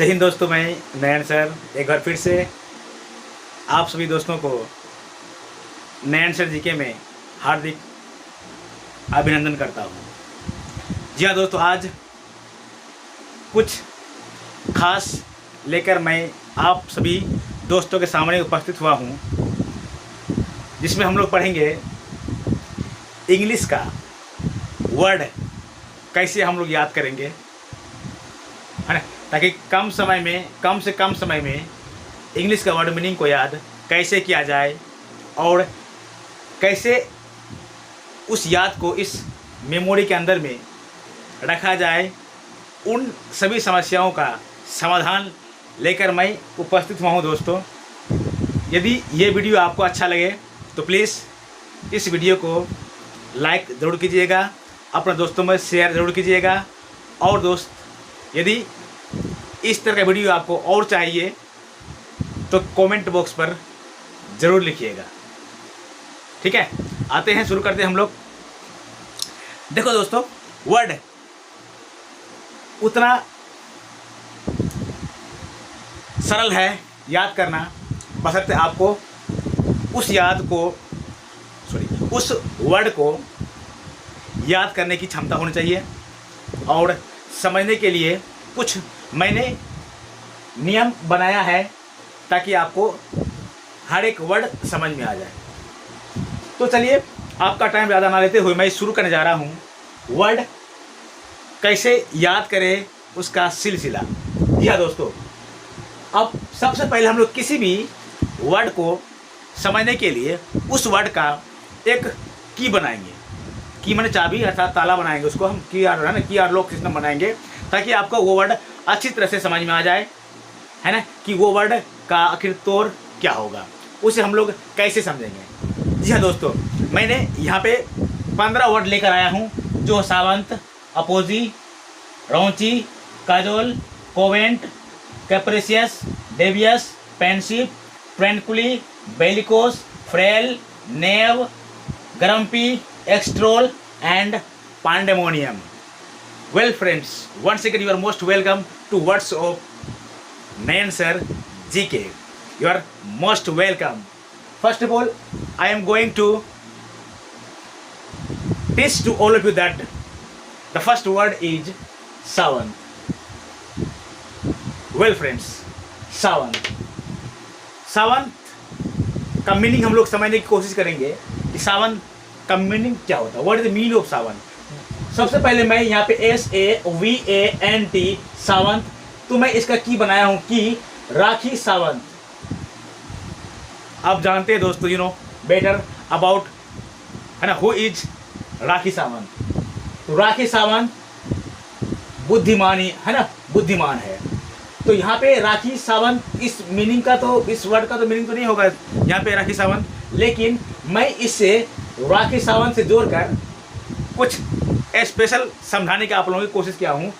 जय हिंद दोस्तों, मैं नयन सर एक बार फिर से आप सभी दोस्तों को नयन सर जीके में हार्दिक अभिनंदन करता हूँ। जी हाँ दोस्तों, आज कुछ खास लेकर मैं आप सभी दोस्तों के सामने उपस्थित हुआ हूँ, जिसमें हम लोग पढ़ेंगे इंग्लिश का वर्ड कैसे हम लोग याद करेंगे, है ना, ताकि कम से कम समय में इंग्लिश का वर्ड मीनिंग को याद कैसे किया जाए और कैसे उस याद को इस मेमोरी के अंदर में रखा जाए। उन सभी समस्याओं का समाधान लेकर मैं उपस्थित हुआ हूँ दोस्तों। यदि ये वीडियो आपको अच्छा लगे तो प्लीज़ इस वीडियो को लाइक ज़रूर कीजिएगा, अपने दोस्तों में शेयर ज़रूर कीजिएगा। और दोस्त, यदि इस तरह का वीडियो आपको और चाहिए तो कमेंट बॉक्स पर ज़रूर लिखिएगा, ठीक है। आते हैं, शुरू करते हैं हम लोग। देखो दोस्तों, वर्ड उतना सरल है याद करना, बशर्ते आपको उस वर्ड को याद करने की क्षमता होनी चाहिए। और समझने के लिए कुछ मैंने नियम बनाया है ताकि आपको हर एक वर्ड समझ में आ जाए। तो चलिए, आपका टाइम ज़्यादा ना लेते हुए मैं शुरू करने जा रहा हूँ। वर्ड कैसे याद करें, उसका सिलसिला। जी हाँ दोस्तों, अब सबसे पहले हम लोग किसी भी वर्ड को समझने के लिए उस वर्ड का एक की बनाएंगे। की माने चाबी, अर्थात ताला बनाएंगे, उसको हम की आर लॉक सिस्टम बनाएंगे, ताकि आपको वो वर्ड अच्छी तरह से समझ में आ जाए, है ना, कि वो वर्ड का आखिर तौर क्या होगा, उसे हम लोग कैसे समझेंगे। जी हाँ दोस्तों, मैंने यहाँ पे 15 वर्ड लेकर आया हूँ, जो savant, apogee, raunchy, cajole, covet, capricious, devious, pensive, tranquilly, bellicose, frail, naive, grumpy, extol and pandemonium. Well friends, once again you are most welcome to Words of Nayan Sir GK. You are most welcome. First of all, I am going to teach to all of you that the first word is sawan. Well friends, sawan का meaning हम लोग समझने की कोशिश करेंगे कि सावन का meaning क्या होता है। What is the meaning of savant. सबसे पहले मैं यहाँ पे SAVANT सावंत, तो मैं इसका की बनाया हूँ कि राखी सावंत। आप जानते हैं दोस्तों, यू नो बेटर अबाउट, है ना, हु इज राखी सावंत। तो राखी सावंत बुद्धिमानी, है ना, बुद्धिमान है। तो यहाँ पे राखी सावंत इस मीनिंग का तो, इस वर्ड का तो मीनिंग तो नहीं होगा यहाँ पे राखी सावंत, लेकिन मैं इससे राखी सावंत से जोड़कर कुछ स्पेशल समझाने की आप लोगों की कोशिश किया हूँ।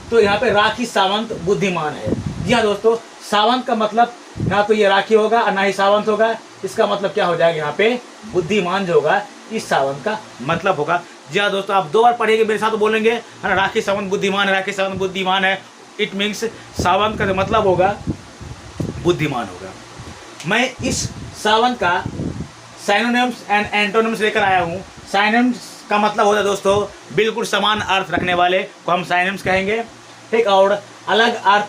तो यहाँ पे राखी सावंत बुद्धिमान है। जी हाँ दोस्तों, सावंत का मतलब ना तो ये राखी होगा और ना ही सावंत होगा। इसका मतलब क्या हो जाएगा, यहाँ पे बुद्धिमान जो होगा इस सावंत का मतलब होगा। जी हाँ दोस्तों, आप 2 बार पढ़ेंगे मेरे साथ तो बोलेंगे, है ना, राखी सावंत बुद्धिमान है, राखी सावंत बुद्धिमान है। इट मीन्स सावंत का जो मतलब होगा बुद्धिमान होगा। मैं इस सावंत का साइनोनिम्स एंड एंटोनिम्स लेकर आया हूँ। साइनोनिम्स का मतलब होता है दोस्तों बिल्कुल समान अर्थ रखने वाले को हम साइनोनिम्स कहेंगे, ठीक, और अलग अर्थ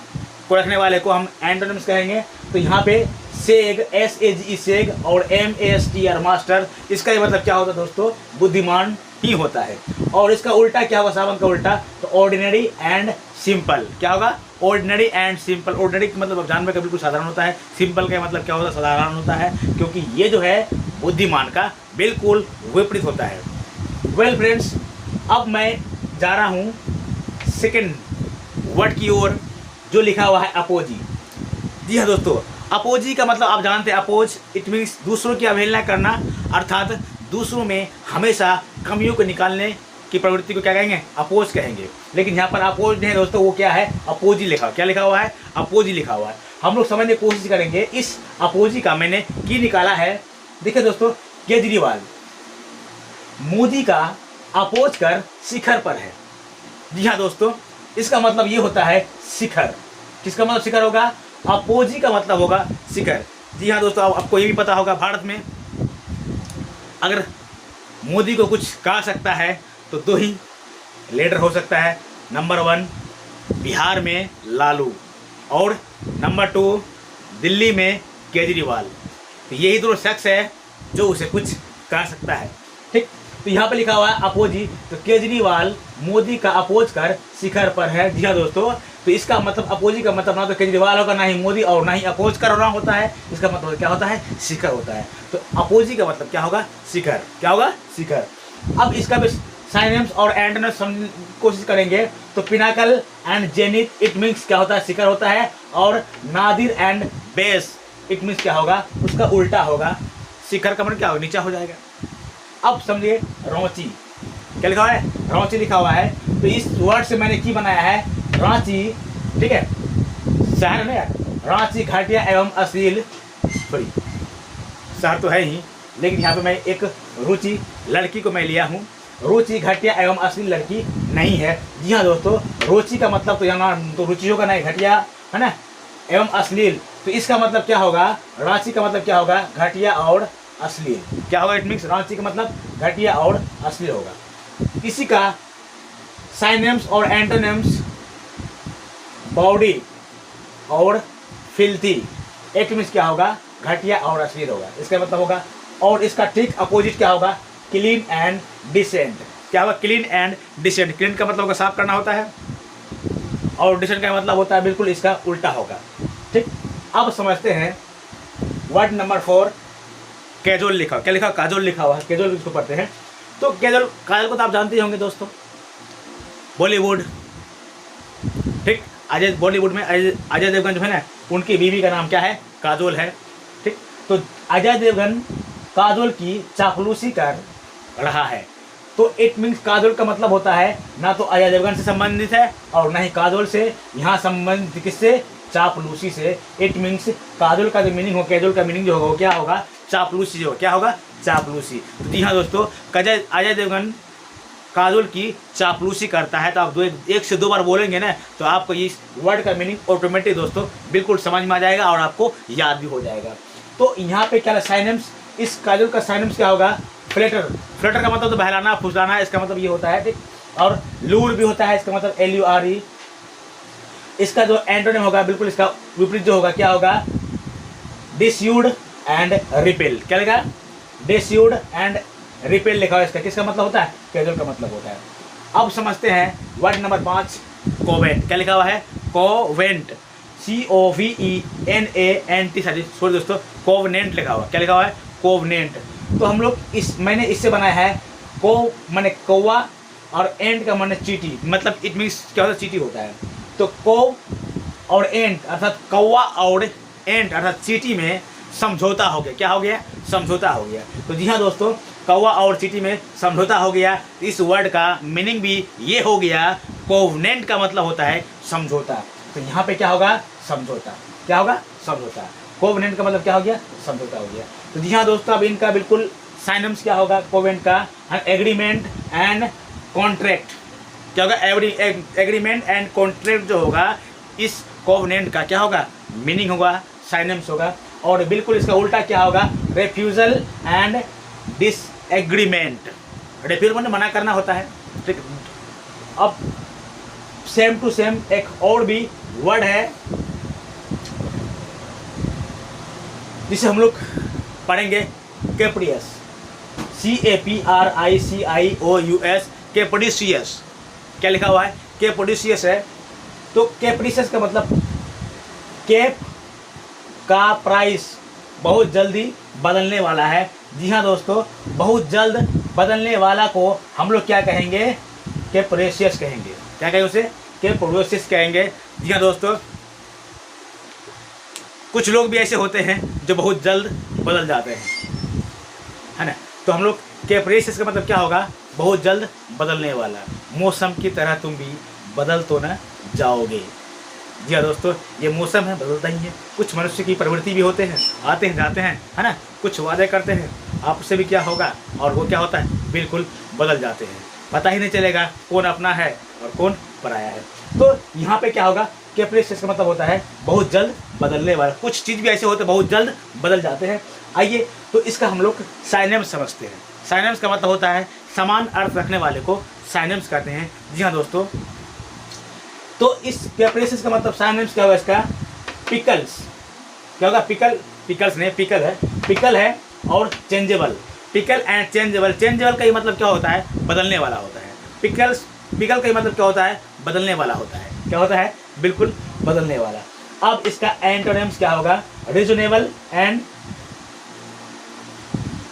को रखने वाले को हम एंटोनिम्स कहेंगे। तो यहाँ पे सेग, SAGE सेग, और MASTR मास्टर, इसका ये मतलब क्या होता है दोस्तों, बुद्धिमान ही होता है। और इसका उल्टा क्या होगा, सावंत का उल्टा, तो ऑर्डिनरी एंड सिंपल। क्या होगा, ऑर्डिनरी एंड सिंपल। ऑर्डिनरी का मतलब आप जानवर का बिल्कुल साधारण होता है, सिंपल का मतलब क्या होता है, साधारण होता है, क्योंकि ये जो है बुद्धिमान का बिल्कुल विपरीत होता है। वेल फ्रेंड्स, अब मैं जा रहा हूँ सेकेंड वर्ड की ओर, जो लिखा हुआ है अपोजी। जी हाँ दोस्तों, अपोजी का मतलब आप जानते हैं, अपोज इट मीन्स दूसरों की अवहेलना करना, अर्थात दूसरों में हमेशा कमियों को निकालने की प्रवृत्ति को क्या कहेंगे, अपोज कहेंगे। लेकिन यहाँ पर अपोज नहीं है दोस्तों, वो क्या है, अपोजी लिखा हुआ। क्या लिखा हुआ है, अपोजी लिखा हुआ है। हम लोग समझने की कोशिश करेंगे। इस अपोजी का मैंने की निकाला है। देखिए दोस्तों, केजरीवाल मोदी का अपोज कर शिखर पर है। जी हाँ दोस्तों, इसका मतलब ये होता है शिखर, किसका मतलब शिखर होगा? अपोजी का मतलब होगा शिखर। जी हाँ दोस्तों, आपको ये भी पता होगा भारत में अगर मोदी को कुछ कहा सकता है तो दो ही लीडर हो सकता है। नंबर 1 बिहार में लालू और नंबर 2 दिल्ली में केजरीवाल। तो यही दो शख्स है जो उसे कुछ कह सकता है। ठीक, तो यहाँ पे लिखा हुआ है अपोजी, तो केजरीवाल मोदी का अपोज कर शिखर पर है। जी हाँ दोस्तों, तो इसका मतलब अपोजी का मतलब ना तो केजरीवाल होगा, ना ही मोदी, और ना ही अपोज करना होता है। इसका मतलब क्या होता है? शिखर होता है। तो अपोजी का मतलब क्या होगा? शिखर। क्या होगा? शिखर। अब इसका भी साइनेम्स और एंटोनिम्स हम कोशिश करेंगे। तो Pinnacle and zenith it means क्या होता है? शिखर होता है। और Nadir and base it means क्या होगा? उसका उल्टा होगा। शिखर का मतलब क्या होगा? नीचा हो जाएगा। अब समझिए रांची, क्या लिखा हुआ है? रांची लिखा हुआ है। तो इस वर्ड से मैंने की बनाया है रांची। ठीक है, शहर में रांची घाटिया एवं अश्लील, सॉरी शहर तो है ही, लेकिन यहाँ पे मैं एक रुचि लड़की को मैं लिया हूँ। रुचि घटिया एवं अश्लील लड़की नहीं है। जी हाँ दोस्तों, रुचि का मतलब तो यहाँ तो रुचि होगा नहीं, घटिया है ना, एवं अश्लील। तो इसका मतलब क्या होगा? रांची का मतलब क्या होगा? घटिया और अश्लील। क्या होगा? इट मीन्स रांची का मतलब घटिया और अश्लील होगा। इसी का साइनेम्स और एंटोनिम्स बॉडी और फिल्थी इट मीन्स क्या होगा? घटिया और अश्लील होगा। इसका मतलब होगा, और इसका ठीक अपोजिट क्या होगा? Clean and decent. क्या होगा? Clean and decent. क्लीन का मतलब होगा साफ करना होता है, और डिसेंट का मतलब होता है बिल्कुल इसका उल्टा होगा। ठीक, अब समझते हैं वर्ड नंबर 4 कैजुअल लिखा। क्या लिखा? काजोल लिखा हुआ है। कैजुअल इसको पढ़ते हैं। तो कैजुअल, काजल को तो आप जानते ही होंगे दोस्तों, बॉलीवुड। ठीक, अजय, बॉलीवुड में अजय देवगन जो है ना, उनकी बीवी का नाम क्या है? काजोल है। ठीक, तो अजय देवगन काजोल की चापलूसी कर रहा है। तो इट मीन्स काजोल का मतलब होता है ना तो अजय देवगन से संबंधित है और ना ही काजोल से। यहाँ संबंधित किससे? चापलूसी से। इट मीन्स काजोल का जो मीनिंग हो, कैजुअल का मीनिंग जो होगा वो क्या होगा? चापलूसी जो क्या होगा? चापलूसी। तो जी हाँ दोस्तों, अजय देवगन काजोल की चापलूसी करता है। तो आप एक से दो बार बोलेंगे ना, तो आपको इस वर्ड का मीनिंग ऑटोमेटिक दोस्तों बिल्कुल समझ में आ जाएगा और आपको याद भी हो जाएगा। तो यहाँ पे क्या साइनेम्स, इस काजोल का साइनेम्स क्या होगा? फ्लेटर। फ्लेटर का मतलब तो बहलाना, फुसलाना, इसका मतलब ये होता है। ठीक, और लूर भी होता है, इसका मतलब LURE। इसका जो एंटोनिम होगा बिल्कुल इसका विपरीत जो होगा, क्या होगा? डिस्यूड एंड रिपेल। क्या लिखा? डिस्यूड एंड रिपेल लिखा हुआ। इसका किसका मतलब होता है? कैजुअल का मतलब होता है। अब समझते हैं वर्ड नंबर 5 कोवेंट। क्या लिखा हुआ है? कोवेंट, COVENANT। सॉरी दोस्तों, कोवनेंट लिखा हुआ। क्या लिखा हुआ है? कोवनेंट। तो हम लोग मैंने इससे बनाया है को माने कौवा और एंट का माने चीटी, मतलब इट मीन्स क्या होता है? चीटी होता है। तो कोव और एंट अर्थात कौवा और एंट अर्थात चीटी में समझौता हो गया। क्या हो गया? समझौता हो गया। तो जी हाँ दोस्तों, कौवा और चीटी में समझौता हो गया। इस वर्ड का मीनिंग भी ये हो गया। कोवनेंट का मतलब होता है समझौता। तो यहाँ पे क्या होगा? समझौता। क्या होगा? समझौता। कोवनेंट का मतलब क्या हो गया? समझौता हो गया। तो जी हाँ दोस्तों, अब इनका बिल्कुल साइनम्स क्या होगा कोवेंट का? Agreement and contract. क्या होगा? एग्रीमेंट एंड कॉन्ट्रैक्ट जो होगा, इस कोवेनेंट का क्या होगा? मीनिंग होगा, साइनम्स होगा। और बिल्कुल इसका उल्टा क्या होगा? रेफ्यूजल एंड डिसएग्रीमेंट। रेफ्यूजल मतलब मना करना होता है। ठीक, अब सेम टू सेम एक और भी वर्ड है जिसे हम लोग पढ़ेंगे, कैप्रियस। CAPRICIOUS, कैप्रिशियस। क्या लिखा हुआ है? कैप्रिशियस है। तो कैप्रिशियस का मतलब कैप का प्राइस बहुत जल्दी बदलने वाला है। जी हाँ दोस्तों, बहुत जल्द बदलने वाला को हम लोग क्या कहेंगे? कैप्रिशियस कहेंगे। क्या कहेंगे उसे? कैप्रिशियस कहेंगे। जी हाँ दोस्तों, कुछ लोग भी ऐसे होते हैं जो बहुत जल्द बदल जाते हैं, है ना। तो हम लोग कैप्रिशियस का मतलब क्या होगा? बहुत जल्द बदलने वाला। मौसम की तरह तुम भी बदल तो न जाओगे। जी हाँ दोस्तों, ये मौसम है, बदलता ही है। कुछ मनुष्य की प्रवृत्ति भी होते हैं, आते हैं जाते हैं, है ना। कुछ वादे करते हैं, आपसे भी क्या होगा, और वो क्या होता है? बिल्कुल बदल जाते हैं। पता ही नहीं चलेगा कौन अपना है और कौन पराया है। तो यहाँ पे क्या होगा? कैप्रिशियस का मतलब होता है बहुत जल्द बदलने वाला। कुछ चीज़ भी ऐसे होते हैं बहुत जल्द बदल जाते हैं। आइए तो इसका हम लोग साइनेम्स समझते हैं। साइनेम्स का मतलब होता है समान अर्थ रखने वाले को साइनेम्स कहते हैं। जी हाँ दोस्तों, तो इस कैप्रिशियस का मतलब साइनेम्स क्या होगा इसका? पिकल्स। क्या होगा? पिकल्स नहीं, पिकल है, पिकल है और changeable. Pickle and changeable. Changeable का ही मतलब क्या होता है? बदलने वाला होता है। पिकल का ही मतलब क्या होता है? बदलने वाला होता है। क्या होता है? बिल्कुल बदलने वाला। अब इसका एंटोनिम्स क्या होगा? Reasonable and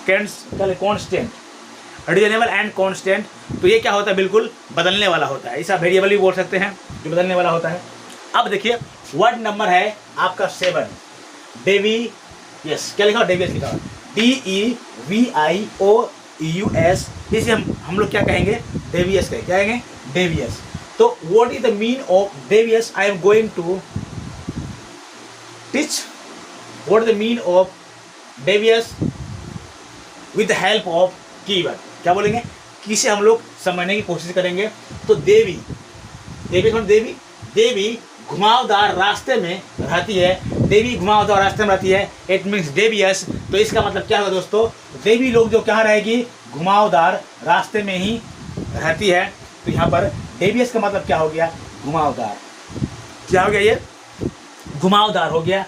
constant. Reasonable and constant, तो ये क्या होता है? बिल्कुल बदलने वाला होता है। इसे वेरिएबल भी बोल सकते हैं जो बदलने वाला होता है। अब देखिए वर्ड नंबर है आपका 7, डेवियस। क्या लिखा? डेवियस लिखा हुआ, DEVIOUS। इसे हम लोग क्या कहेंगे? डेवियस कहेंगे। क्या कहेंगे? डेवियस। तो what is the mean of devious? I am going to teach what the mean of devious with the help of keyword. क्या बोलेंगे? किसे हम लोग समझने की कोशिश करेंगे। तो देवी घुमावदार रास्ते में रहती है। देवी घुमावदार रास्ते में रहती है, इट मीन्स डेवियस। तो इसका मतलब क्या होगा दोस्तों? देवी लोग जो कहाँ रहेगी? घुमावदार रास्ते में ही रहती है। तो यहाँ पर डेवियस का मतलब क्या हो गया? घुमावदार। क्या हो गया? ये घुमावदार हो गया।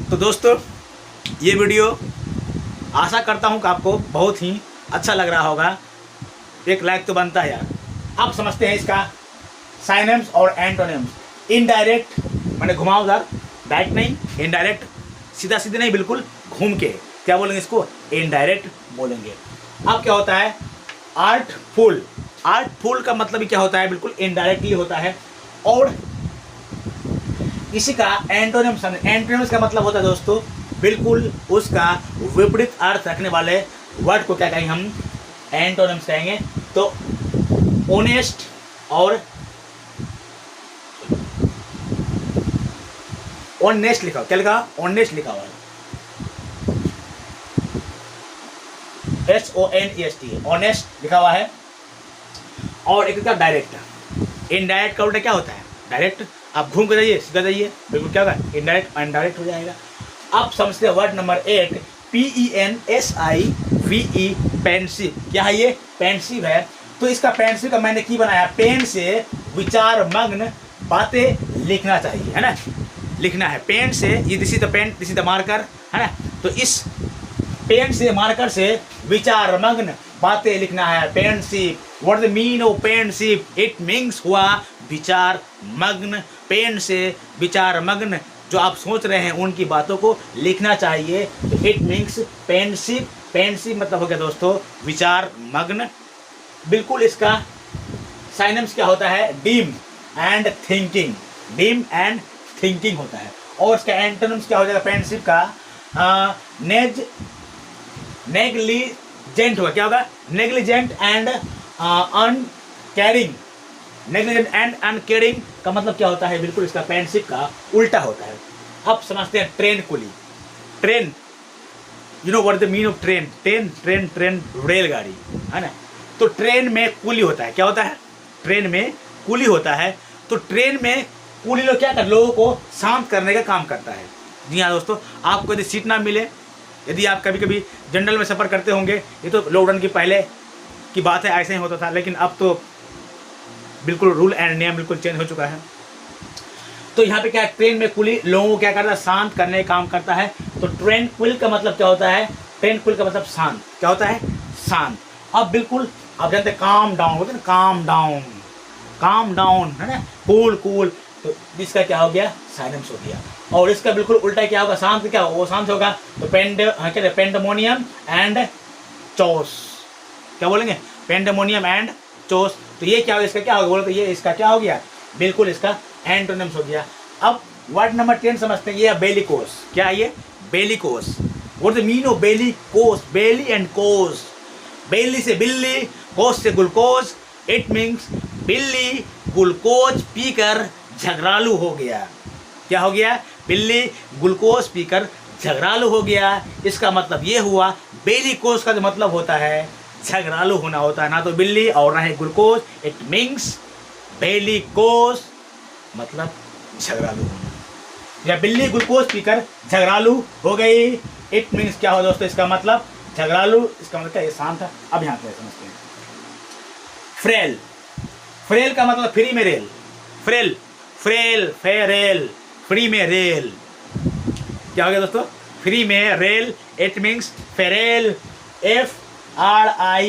तो दोस्तों ये वीडियो आशा करता हूँ कि आपको बहुत ही अच्छा लग रहा होगा। एक लाइक तो बनता है यार। अब समझते हैं इसका साइनेम्स और एंटोनिम्स। इनडायरेक्ट माने घुमावदार, डायरेक्ट नहीं, इनडायरेक्ट सीधा सीधे नहीं, बिल्कुल घूम के। क्या बोलेंगे इसको? इनडायरेक्ट बोलेंगे। अब क्या होता है? आर्टफुल। आर्टफुल का मतलब क्या होता है? बिल्कुल इनडायरेक्टली होता है। और इसी का एंटोनिम्स। एंटोनिम्स का मतलब होता है दोस्तों बिल्कुल उसका विपरीत अर्थ रखने वाले वर्ड को क्या कहेंगे हम? एंटोनिम्स कहेंगे। तो ऑनेस्ट और ऑनेस्ट लिखा, क्या लिखा? ऑनेस्ट लिखा हुआ है, HONEST, ऑनेस्ट लिखा हुआ है। और एक का डायरेक्ट। इनडायरेक्ट का उल्टा क्या होता है? डायरेक्ट। आप घूम के जाइए, सीधा जाइए, बिल्कुल क्या होगा? इनडायरेक्ट, अनडायरेक्ट हो जाएगा। अब समझते हैं वर्ड नंबर 8, PENSIVE, पेंसिव। क्या है ये? पेंसिव है। तो इसका पेंसिव का मैंने की बनाया? पेन से विचार मग्न बातें लिखना चाहिए, है ना? लिखना है पेन से। ये this is the pen, this is the marker, है ना? तो इस पेन से, मार्कर से विचार मग्न बातें लिखना है। Pensive. What the mean of pensive? It means हुआ विचार मग्न। पेन से विचार मग्न जो आप सोच रहे हैं उनकी बातों को लिखना चाहिए। तो इट मीन्स पेंसिव। पेंसिव मतलब हो गया दोस्तों विचार मग्न। बिल्कुल इसका साइनेम्स क्या होता है? Deem and thinking. Deem and thinking होता है। और इसका एंटोनिम्स क्या हो जाएगा पेंसिव का? नेग्लिजेंट होगा। क्या होगा? Negligent and uncaring. Negligent and uncaring का मतलब क्या होता है? बिल्कुल इसका पेंसिव का उल्टा होता है। अब समझते हैं ट्रेन कुली। Train, you know what the mean of train? Train रेलगाड़ी, है ना? तो ट्रेन में कुली होता है। क्या होता है? ट्रेन में कुली होता है। तो ट्रेन में कुली लोग क्या कर, लोगों को शांत करने का काम करता है। जी हाँ दोस्तों, आपको यदि सीट ना मिले, यदि आप कभी कभी जनरल में सफ़र करते होंगे, ये तो लॉकडाउन की पहले की बात है, ऐसे ही होता था। लेकिन अब तो बिल्कुल रूल एंड नियम बिल्कुल चेंज हो चुका है। तो यहाँ पे क्या है? ट्रेन में कुली लोगों को क्या करता है? शांत करने का काम करता है। तो ट्रेन कुल का मतलब क्या होता है? ट्रेन कुल का मतलब शांत। क्या होता है? शांत। अब बिल्कुल आप जानते हैं काम डाउन होता है ना, काम डाउन है ना, कूल। तो इसका क्या हो गया? साइलेंस हो गया। और इसका बिल्कुल उल्टा क्या होगा? शांत। क्या होगा? वो शांत होगा। तो पेंडेमोनियम एंड चोस। क्या बोलेंगे? Pandemonium and चोस। तो ये क्या होगा? इसका क्या होगा? बोलो तो ये इसका क्या हो गया? बिल्कुल इसका एंटोनिम्स हो गया। अब वर्ड नंबर 10 समझते हैं। ये बेलिकोस। क्या है ये? Bellicose. What the mean of bellicose? Belly and कोस। बेली से बिल्ली, कोस से ग्लूकोज। इट मीन्स बिल्ली ग्लूकोज पीकर झगड़ालू हो गया। क्या हो गया? बिल्ली ग्लूकोज पीकर झगड़ालू हो गया। इसका मतलब ये हुआ बेलिकोस का जो मतलब होता है झगड़ालू होना होता है, ना तो बिल्ली और ना ही ग्लूकोज। इट मीन्स बेलिकोस मतलब झगड़ालू होना। या बिल्ली ग्लूकोज पीकर झगड़ालू हो गई, इट मीन्स क्या हो दोस्तों, इसका मतलब झगड़ालू, इसका मतलब क्या, ये शांत है। अब यहाँ पे समझते हैं। फ्रेल, फ्रेल का मतलब फ्री में रेल, फ्रेल, फ्रेल, फेरेल, फ्री में रेल, क्या हो गया दोस्तों, फ्री में रेल, इट मीन्स फेरेल, FRIAL,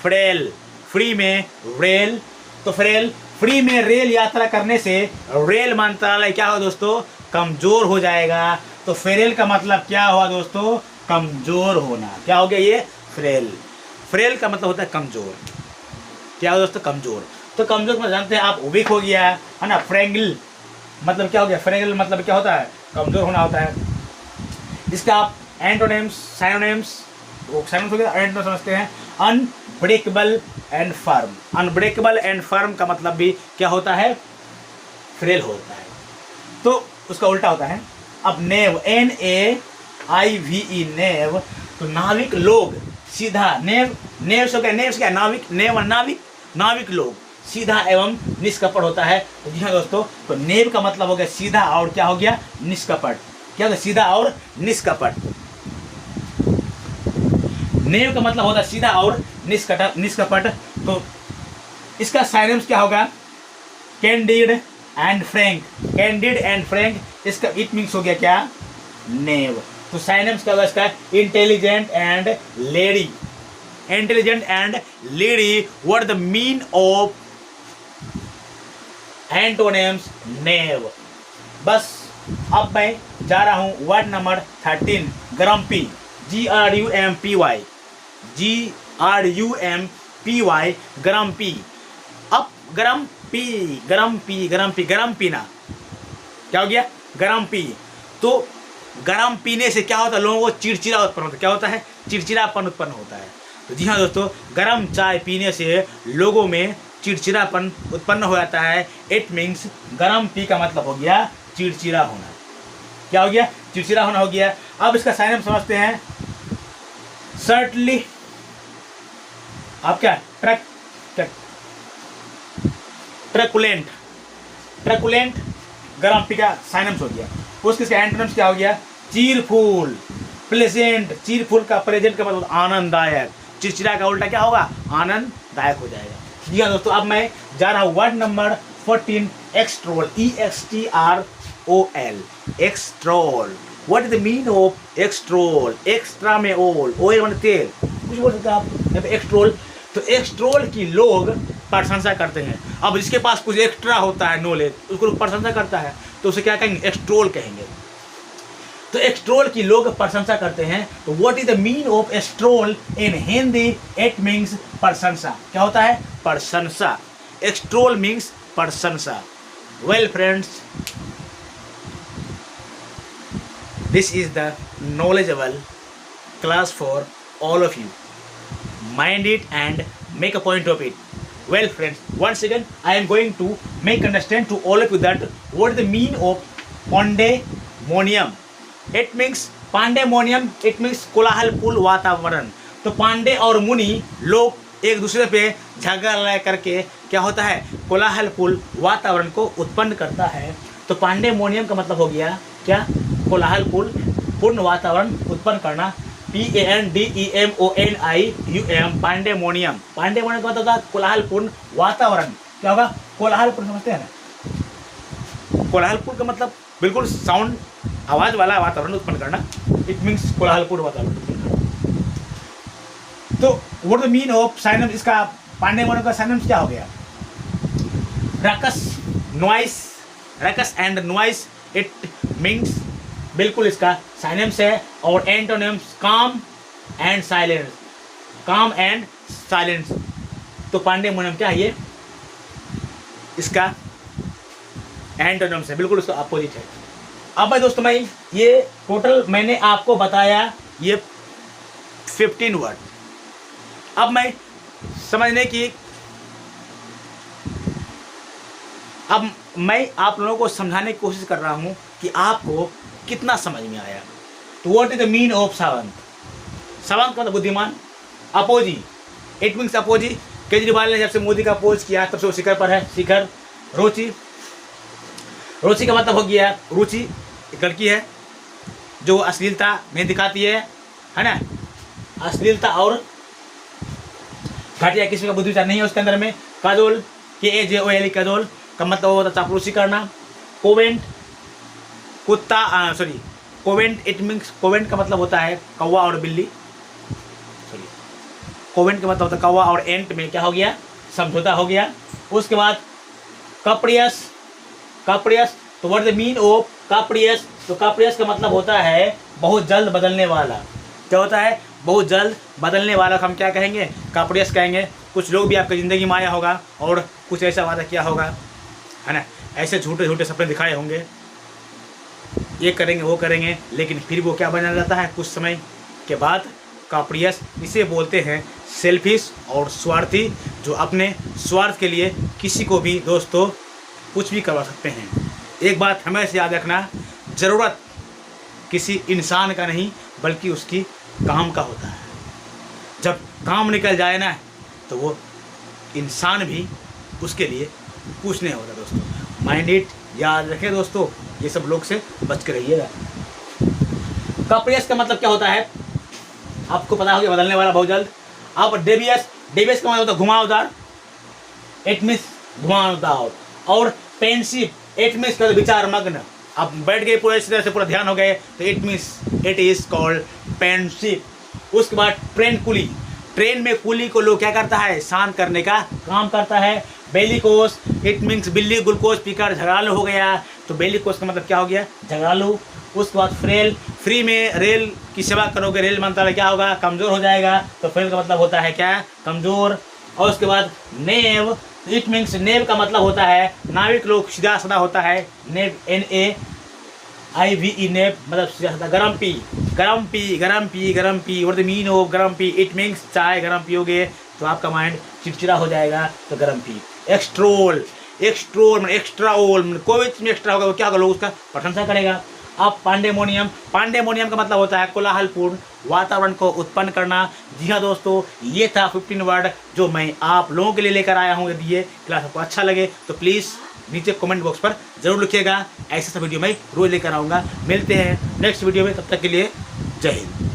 फ्रेल, फ्री में रेल। तो फ्रेल, फ्री में रेल यात्रा करने से रेल मंत्रालय क्या हो दोस्तों, कमजोर हो जाएगा। तो फ्रेल का मतलब क्या हुआ दोस्तों, कमजोर होना। क्या हो गया ये, फ्रेल, फ्रेल का मतलब होता है कमजोर। क्या हो दोस्तों, कमजोर। तो कमजोर में जानते हैं आप, वीक हो गया है ना। फ्रेंगल मतलब क्या हो गया, फ्रेंगल मतलब क्या होता है, कमजोर होना होता है। इसका आप एंटोनिम्स, साइनोनिम्स, वो साइनोनिम्स हो गया, एंटोनिम्स समझते हैं। Unbreakable and firm, unbreakable and firm का मतलब भी क्या होता है, फ्रेल होता है। तो उसका उल्टा होता है। अब नेव, NAIVE, नेव, तो नाविक लोग सीधा, नेव, नेव से क्या, नेव से क्या, नाविक, नेव नाविक, नाविक लोग सीधा एवं निष्कपट होता है। तो जी हाँ दोस्तों, तो नेव का मतलब हो गया सीधा, और क्या हो गया, निष्कपट। क्या हो गया, सीधा और निष्कपट। नेव का मतलब होता है सीधा और निष्कपट। तो इसका साइनम्स क्या होगा, candid and frank, candid and frank, इसका इट मीन्स हो गया क्या, नेव। तो साइनम्स क्या होगा इसका, intelligent and lady, intelligent and lady. What the mean of antonyms, naive. बस अब मैं जा रहा हूं word number 13, grumpy, GRUMPY, GRUMPY, grumpy. अब ग्रम्पी, ग्रम्पी, ग्रम्पी, गरम पीना, क्या हो गया, गरम पी। तो गरम पीने से क्या होता है, लोगों को चिड़चिड़ा उत्पन्न होता है। क्या होता है, चिड़चिड़ापन उत्पन्न होता है। तो जी हाँ दोस्तों, गरम चाय पीने से लोगों में चिड़चिड़ापन उत्पन्न हो जाता है। इट मीन्स गरम पी का मतलब हो गया चिड़चिड़ा होना। क्या हो गया, चिड़चिड़ा होना हो गया। अब इसका साइनम समझते हैं। सर्टनली, आप क्या, ट्रकुलेंट, ट्रकुलेंट गरम पी का साइनम्स हो गया। उसके एंटोनिम्स क्या हो गया, चीरफुल, प्लेजेंट, चीरफुल का प्रेजेंट का मतलब आनंददायक, चिड़चिड़ा का उल्टा क्या होगा, आनंददायक हो जाएगा। जी हाँ दोस्तों, अब मैं जा रहा हूँ word number 14, extol, EXTROL, extol. What is the mean of extol, extra में ओल, ओल मतलब तेल, कुछ बोल सकते हैं आप एक्सट्रोल। तो एक्सट्रोल की लोग प्रशंसा करते हैं। अब जिसके पास कुछ एक्स्ट्रा होता है नॉलेज, उसको लोग प्रशंसा करता है, तो उसे क्या कहेंगे, एक्सट्रोल कहेंगे। तो एक्सट्रोल की लोग प्रशंसा करते हैं। तो what is the mean of extol in Hindi, it means प्रशंसा। क्या होता है, प्रशंसा। एक्सट्रोल मीन्स प्रशंसा। Well friends, this is the knowledgeable class for all of you. Mind it and make a point of it. Well friends, once again I am going to make understand to all of you that what is the mean of pandemonium. It means pandemonium, it means कोलाहलपूर्ण वातावरण। तो पांडे और मुनि लोग एक दूसरे पे झगड़ा लड़ा करके क्या होता है, कोलाहलपूर्ण वातावरण को उत्पन्न करता है। तो पांडेमोनियम का मतलब हो गया क्या, कोलाहलपूर्ण वातावरण उत्पन्न करना। PANDEMONIUM, पांडेमोनियम। पांडेमोनियम का मतलब होता है कोलाहलपूर्ण वातावरण। क्या होगा, कोलाहलपूर्ण, समझते हैं ना, कोलाहलपूर्ण का मतलब बिल्कुल साउंड, आवाज वाला वातावरण उत्पन्न करना। इट मीन्स कोलाहलपूर्ण वातावरण उत्पन्न करना। तो व्हाट द मीन ऑफ साइनम, इसका पांडेमोनियम का साइनम क्या हो गया, ruckus, noise, ruckus and noise. It means, बिल्कुल इसका साइनम्स है। और एंटोनिम्स, काम एंड साइलेंस, काम एंड साइलेंस। तो पांडेमोनियम क्या है, ये इसका एंटोनिम्स है, बिल्कुल उसका अपोजिट है। अब भाई दोस्तों, मैं ये टोटल मैंने आपको बताया ये 15 वर्ड। अब मैं समझने की, अब मैं आप लोगों को समझाने की कोशिश कर रहा हूं कि आपको कितना समझ में आया। तो what is the mean of Sawant, Sawant का मतलब बुद्धिमान। Apogee, it means apogee. Kejriwal ने जब से मोदी का अपोज किया तब से वो शिखर पर है, शिखर, रोची। रुचि का मतलब हो गया रुचि, एक लड़की है जो अश्लीलता में दिखाती है ना, अश्लीलता और घटिया किसी का बुद्धि विचार नहीं है उसके अंदर में। काजोल, KAJOL, काजोल का मतलब होता है चापलूसी करना। कोवेंट, कुत्ता, सॉरी कोवेंट, इट मीन्स कोवेंट का मतलब होता है कौवा और बिल्ली, सॉरी कोवेंट का मतलब होता है कौवा और एंट में क्या हो गया, समझौता हो गया। उसके बाद काप्रियस, काप्रियस तो व्हाट द मीन ऑफ काप्रियस, तो काप्रियस का मतलब होता है बहुत जल्द बदलने वाला। क्या होता है, बहुत जल्द बदलने वाला हम क्या कहेंगे, काप्रियस कहेंगे। कुछ लोग भी आपकी ज़िंदगी में आया होगा और कुछ ऐसा वादा किया होगा, है ना, ऐसे झूठे झूठे सपने दिखाए होंगे, ये करेंगे वो करेंगे, लेकिन फिर वो क्या बन जाता है कुछ समय के बाद, काप्रियस। इसे बोलते हैं सेल्फिश और स्वार्थी, जो अपने स्वार्थ के लिए किसी को भी दोस्तों कुछ भी करवा सकते हैं। एक बात हमेशा याद रखना, ज़रूरत किसी इंसान का नहीं बल्कि उसकी काम का होता है। जब काम निकल जाए ना तो वो इंसान भी उसके लिए कुछ नहीं होता दोस्तों। माइंड इट, याद रखें दोस्तों, ये सब लोग से बच के रहिएगा। काप्रियस का मतलब क्या होता है आपको पता होगा, बदलने वाला बहुत जल्द। अब डेवियस, डेवियस का मतलब होता है घुमावदार, इट मीन्स घुमावदार। और पेंसिव, इट मीन्स का विचार मग्न, आप बैठ गए पूरे इस तरह से पूरा ध्यान हो गए तो it means it is called pensive. उसके बाद ट्रेन कुली, ट्रेन में कुली को लोग क्या करता है, शांत करने का काम करता है। बेलिकोस, इट मीन्स बिल्ली ग्लूकोज पीकर झगड़ालू हो गया, तो बेलिकोस का मतलब क्या हो गया, झगड़ालू। उसके बाद फ्रेल, फ्री में रेल की सेवा करोगे, रेल मंत्रालय क्या होगा, कमज़ोर हो जाएगा, तो फ्रेल का मतलब होता है क्या, कमज़ोर। और उसके बाद नेव, इट मीन्स नेव का मतलब होता है नाविक लोग सीधा साधा होता है, नेव NAIVE, नेव मतलब सीधा साधा। गरम पी, गरम पी, गरम पी, गरम P, what the mean of गरम पी, इट मीन्स चाय गरम पियोगे तो आपका माइंड चिड़चिड़ा हो जाएगा, तो गरम पी। एक्सट्रोल, एक्सट्रोल मतलब एक्स्ट्रा ओल, मतलब कोई चीज़ में एक्स्ट्रा होगा वो क्या होगा, लोग उसका प्रशंसा करेगा। अब पांडेमोनियम, पांडेमोनियम का मतलब होता है कोलाहलपूर्ण वातावरण को उत्पन्न करना। जी हाँ दोस्तों, ये था 15 वर्ड जो मैं आप लोगों के लिए लेकर आया हूँ। यदि ये क्लास आपको अच्छा लगे तो प्लीज़ नीचे कमेंट बॉक्स पर ज़रूर लिखिएगा। ऐसे सब वीडियो मैं रोज़ लेकर आऊँगा। मिलते हैं नेक्स्ट वीडियो में, तब तक के लिए जय हिंद।